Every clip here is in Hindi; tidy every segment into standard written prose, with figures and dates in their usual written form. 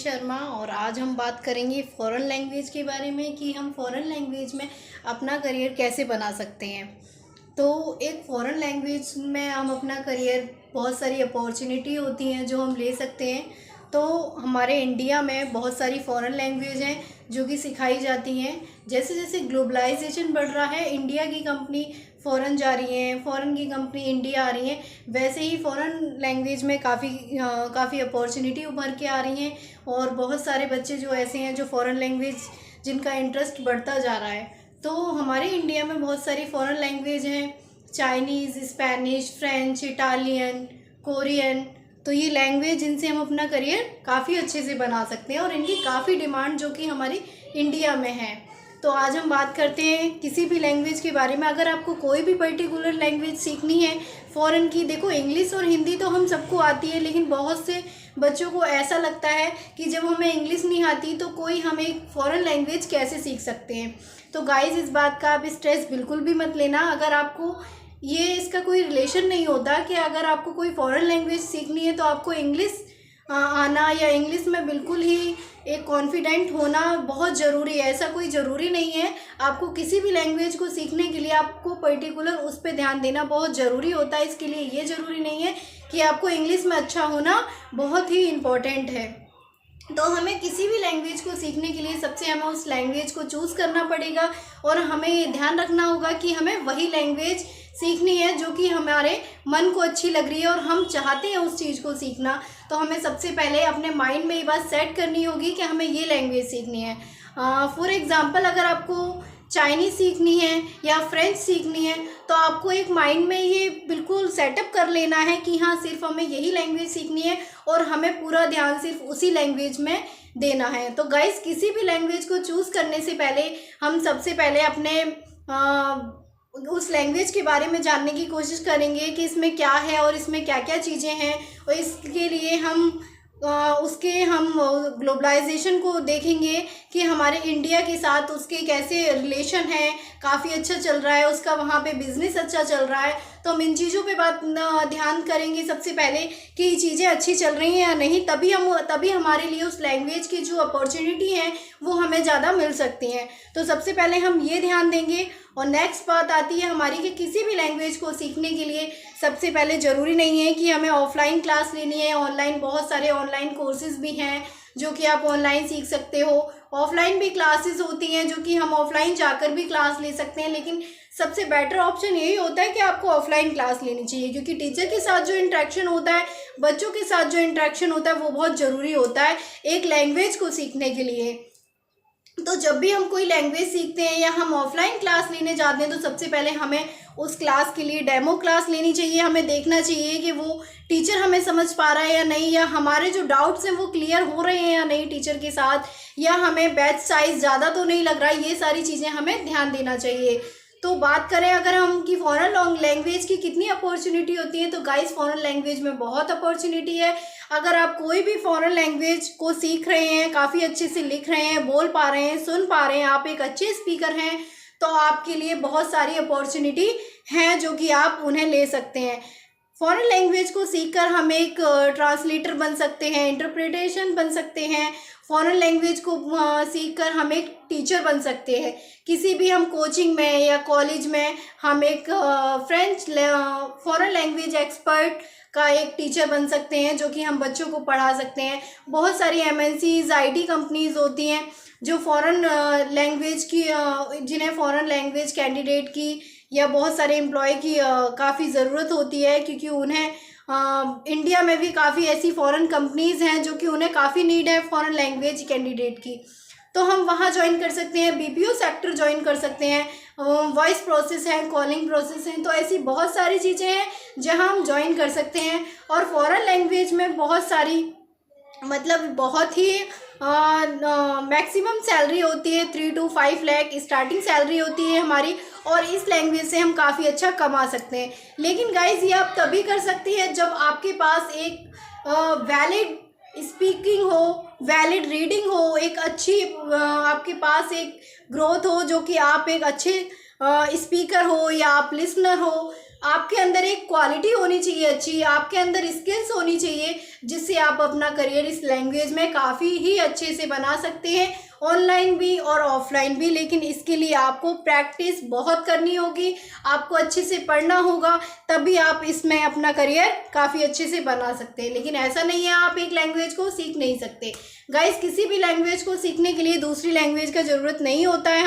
शर्मा और आज हम बात करेंगे फ़ॉरेन लैंग्वेज के बारे में कि हम फ़ॉरेन लैंग्वेज में अपना करियर कैसे बना सकते हैं। तो एक फ़ॉरेन लैंग्वेज में हम अपना करियर बहुत सारी अपॉर्चुनिटी होती हैं जो हम ले सकते हैं। तो हमारे इंडिया में बहुत सारी फ़ॉरेन लैंग्वेज हैं जो कि सिखाई जाती हैं। जैसे जैसे ग्लोबलाइजेशन बढ़ रहा है, इंडिया की कंपनी फ़ॉरेन जा रही हैं, फ़ॉरेन की कंपनी इंडिया आ रही हैं, वैसे ही फ़ॉरेन लैंग्वेज में काफ़ी अपॉर्चुनिटी उभर के आ रही हैं। और बहुत सारे बच्चे जो ऐसे हैं जो फ़ॉरेन लैंग्वेज जिनका इंटरेस्ट बढ़ता जा रहा है। तो हमारे इंडिया में बहुत सारी फ़ॉरेन लैंग्वेज हैं, Chinese, Spanish, French, Italian, Korean. तो ये लैंग्वेज जिनसे हम अपना करियर काफ़ी अच्छे से बना सकते हैं और इनकी काफ़ी डिमांड जो कि हमारी इंडिया में है। तो आज हम बात करते हैं किसी भी लैंग्वेज के बारे में। अगर आपको कोई भी पर्टिकुलर लैंग्वेज सीखनी है फ़ॉरेन की, देखो इंग्लिश और हिंदी तो हम सबको आती है, लेकिन बहुत से बच्चों को ऐसा लगता है कि जब हमें इंग्लिश नहीं आती तो कोई हमें फ़ॉरेन लैंग्वेज कैसे सीख सकते हैं। तो गाइज़, इस बात का आप स्ट्रेस बिल्कुल भी मत लेना। अगर आपको ये इसका कोई रिलेशन नहीं होता कि अगर आपको कोई फ़ॉरेन लैंग्वेज सीखनी है तो आपको इंग्लिश आना या इंग्लिश में बिल्कुल ही एक कॉन्फिडेंट होना बहुत ज़रूरी है। ऐसा कोई ज़रूरी नहीं है। आपको किसी भी लैंग्वेज को सीखने के लिए आपको पर्टिकुलर उस पर ध्यान देना बहुत ज़रूरी होता है। इसके लिए ये ज़रूरी नहीं है कि आपको इंग्लिश में अच्छा होना बहुत ही इम्पॉर्टेंट है। तो हमें किसी भी लैंग्वेज को सीखने के लिए सबसे हमें उस लैंग्वेज को चूज़ करना पड़ेगा और हमें ये ध्यान रखना होगा कि हमें वही लैंग्वेज सीखनी है जो कि हमारे मन को अच्छी लग रही है और हम चाहते हैं उस चीज़ को सीखना। तो हमें सबसे पहले अपने माइंड में ये बात सेट करनी होगी कि हमें ये लैंग्वेज सीखनी है। फॉर एग्ज़ाम्पल, अगर आपको चाइनीज़ सीखनी है या फ्रेंच सीखनी है तो आपको एक माइंड में ये बिल्कुल सेटअप कर लेना है कि हाँ, सिर्फ हमें यही लैंग्वेज सीखनी है और हमें पूरा ध्यान सिर्फ उसी लैंग्वेज में देना है। तो गाइस, किसी भी लैंग्वेज को चूज़ करने से पहले हम सबसे पहले अपने उस लैंग्वेज के बारे में जानने की कोशिश करेंगे कि इसमें क्या है और इसमें क्या क्या चीज़ें हैं। और इसके लिए हम ग्लोबलाइजेशन को देखेंगे कि हमारे इंडिया के साथ उसके कैसे रिलेशन है, काफ़ी अच्छा चल रहा है, उसका वहाँ पे बिज़नेस अच्छा चल रहा है। तो हम इन चीज़ों पे ध्यान करेंगे सबसे पहले कि चीज़ें अच्छी चल रही हैं या नहीं, तभी हमारे लिए उस लैंग्वेज की जो अपॉर्चुनिटी है वो हमें ज़्यादा मिल सकती हैं। तो सबसे पहले हम ये ध्यान देंगे। और नेक्स्ट बात आती है हमारी कि किसी भी लैंग्वेज को सीखने के लिए सबसे पहले ज़रूरी नहीं है कि हमें ऑफलाइन क्लास लेनी है। ऑनलाइन बहुत सारे ऑनलाइन कोर्सेज़ भी हैं जो कि आप ऑनलाइन सीख सकते हो। ऑफलाइन भी क्लासेस होती हैं जो कि हम ऑफलाइन जाकर भी क्लास ले सकते हैं, लेकिन सबसे बेटर ऑप्शन यही होता है कि आपको ऑफलाइन क्लास लेनी चाहिए, क्योंकि टीचर के साथ जो इंटरेक्शन होता है, बच्चों के साथ जो इंटरेक्शन होता है वो बहुत ज़रूरी होता है एक लैंग्वेज को सीखने के लिए। तो जब भी हम कोई लैंग्वेज सीखते हैं या हम ऑफलाइन क्लास लेने जाते हैं तो सबसे पहले हमें उस क्लास के लिए डेमो क्लास लेनी चाहिए। हमें देखना चाहिए कि वो टीचर हमें समझ पा रहा है या नहीं, या हमारे जो डाउट्स हैं वो क्लियर हो रहे हैं या नहीं टीचर के साथ, या हमें बैच साइज ज़्यादा तो नहीं लग रहा है। ये सारी चीज़ें हमें ध्यान देना चाहिए। तो बात करें अगर हम कि फ़ॉरेन लैंग्वेज की कितनी अपॉर्चुनिटी होती है, तो गाइस, फ़ॉरेन लैंग्वेज में बहुत अपॉर्चुनिटी है। अगर आप कोई भी फ़ॉरेन लैंग्वेज को सीख रहे हैं, काफ़ी अच्छे से लिख रहे हैं, बोल पा रहे हैं, सुन पा रहे हैं, आप एक अच्छे स्पीकर हैं, तो आपके लिए बहुत सारी अपॉर्चुनिटी हैं जो कि आप उन्हें ले सकते हैं। फ़ॉरेन लैंग्वेज को सीखकर हम एक ट्रांसलेटर बन सकते हैं, इंटरप्रिटेशन बन सकते हैं। फ़ॉरेन लैंग्वेज को सीखकर हम एक टीचर बन सकते हैं। किसी भी हम कोचिंग में या कॉलेज में हम एक फ़ॉरेन लैंग्वेज एक्सपर्ट का एक टीचर बन सकते हैं जो कि हम बच्चों को पढ़ा सकते हैं। बहुत सारी एमएनसीज, आईटी कंपनीज होती हैं जो जिन्हें फ़ॉरेन लैंग्वेज कैंडिडेट की या बहुत सारे एम्प्लॉय की काफ़ी ज़रूरत होती है, क्योंकि उन्हें इंडिया में भी काफ़ी ऐसी फ़ॉरेन कंपनीज़ हैं जो कि उन्हें काफ़ी नीड है फ़ॉरेन लैंग्वेज कैंडिडेट की। तो हम वहाँ ज्वाइन कर सकते हैं, बीपीओ सेक्टर ज्वाइन कर सकते हैं, वॉइस प्रोसेस है, कॉलिंग प्रोसेस है। तो ऐसी बहुत सारी चीज़ें हैं जहाँ हम ज्वाइन कर सकते हैं। और फ़ॉरेन लैंग्वेज में बहुत सारी बहुत ही मैक्सिमम सैलरी होती है, 3 to 5 लाख स्टार्टिंग सैलरी होती है हमारी, और इस लैंग्वेज से हम काफ़ी अच्छा कमा सकते हैं। लेकिन गाइज, ये आप तभी कर सकती हैं जब आपके पास एक वैलिड स्पीकिंग हो, वैलिड रीडिंग हो, एक अच्छी आपके पास एक ग्रोथ हो, जो कि आप एक अच्छे स्पीकर हो या आप लिसनर हो। आपके अंदर एक क्वालिटी होनी चाहिए अच्छी, आपके अंदर स्किल्स होनी चाहिए जिससे आप अपना करियर इस लैंग्वेज में काफ़ी ही अच्छे से बना सकते हैं, ऑनलाइन भी और ऑफलाइन भी। लेकिन इसके लिए आपको प्रैक्टिस बहुत करनी होगी, आपको अच्छे से पढ़ना होगा, तभी आप इसमें अपना करियर काफ़ी अच्छे से बना सकते हैं। लेकिन ऐसा नहीं है आप एक लैंग्वेज को सीख नहीं सकते। गाइस, किसी भी लैंग्वेज को सीखने के लिए दूसरी लैंग्वेज का ज़रूरत नहीं होता है।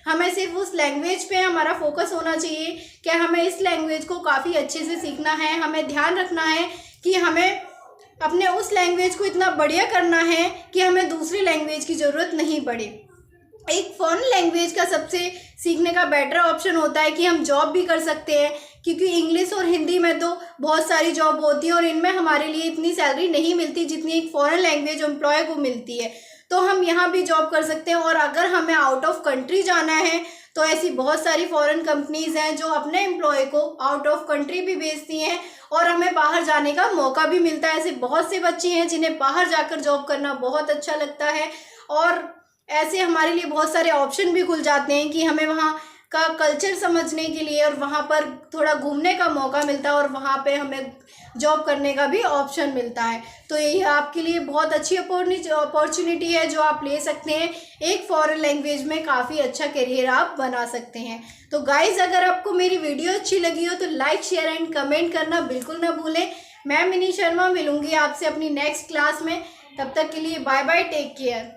हमें सिर्फ उस लैंग्वेज पे हमारा फोकस होना चाहिए कि हमें इस लैंग्वेज को काफ़ी अच्छे से सीखना है। हमें ध्यान रखना है कि हमें अपने उस लैंग्वेज को इतना बढ़िया करना है कि हमें दूसरी लैंग्वेज की ज़रूरत नहीं पड़े। एक फॉरेन लैंग्वेज का सबसे सीखने का बेटर ऑप्शन होता है कि हम जॉब भी कर सकते हैं, क्योंकि इंग्लिश और हिंदी में तो बहुत सारी जॉब होती है और इनमें हमारे लिए इतनी सैलरी नहीं मिलती जितनी एक फॉरेन लैंग्वेज एम्प्लॉय को मिलती है। तो हम यहाँ भी जॉब कर सकते हैं। और अगर हमें आउट ऑफ कंट्री जाना है तो ऐसी बहुत सारी फॉरेन कंपनीज़ हैं जो अपने एम्प्लॉय को आउट ऑफ कंट्री भी भेजती हैं और हमें बाहर जाने का मौका भी मिलता है। ऐसे बहुत से बच्चे हैं जिन्हें बाहर जाकर जॉब करना बहुत अच्छा लगता है और ऐसे हमारे लिए बहुत सारे ऑप्शन भी खुल जाते हैं कि हमें वहाँ का कल्चर समझने के लिए और वहाँ पर थोड़ा घूमने का मौका मिलता है और वहाँ पे हमें जॉब करने का भी ऑप्शन मिलता है। तो ये आपके लिए बहुत अच्छी अपॉर्चुनिटी है जो आप ले सकते हैं। एक फॉरेन लैंग्वेज में काफ़ी अच्छा करियर आप बना सकते हैं। तो गाइज़, अगर आपको मेरी वीडियो अच्छी लगी हो तो लाइक, शेयर एंड कमेंट करना बिल्कुल ना भूलें। मैं मिनी शर्मा मिलूँगी आपसे अपनी नेक्स्ट क्लास में। तब तक के लिए बाय बाय, टेक केयर।